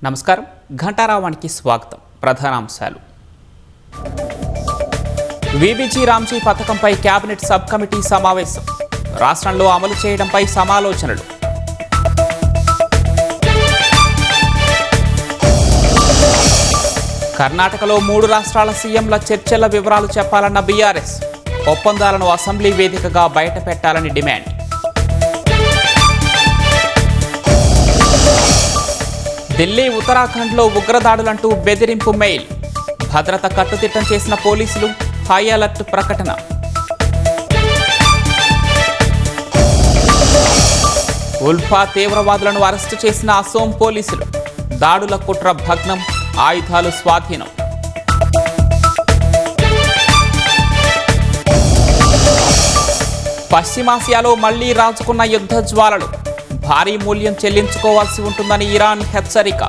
నమస్కారం ఘంటారావానికి స్వాగతం. ప్రధానాంశాలు. వీబీజీ రామ్జీ పథకంపై కేబినెట్ సబ్ కమిటీ సమావేశం. రాష్ట్రంలో అమలు చేయడంపై సమాలోచనలు. కర్ణాటకలో 3 రాష్ట్రాల సీఎంల చర్చల వివరాలు చెప్పాలన్న బీఆర్ఎస్. ఒప్పందాలను అసెంబ్లీ వేదికగా బయటపెట్టాలని డిమాండ్. ఢిల్లీ, ఉత్తరాఖండ్లో ఉగ్రదాడులంటూ బెదిరింపు మెయిల్. భద్రత కట్టుదిట్టం చేసిన పోలీసులు. హై అలర్ట్ ప్రకటన. ఉల్ఫా తీవ్రవాదులను అరెస్టు చేసిన అసోం పోలీసులు. దాడుల కుట్ర భగ్నం. ఆయుధాలు స్వాధీనం. పశ్చిమాసియాలో మళ్లీ రాజుకున్న యుద్ధ జ్వాలలు. భారీ మూల్యం చెల్లించుకోవాల్సి ఉంటుందని ఇరాన్ హెచ్చరిక.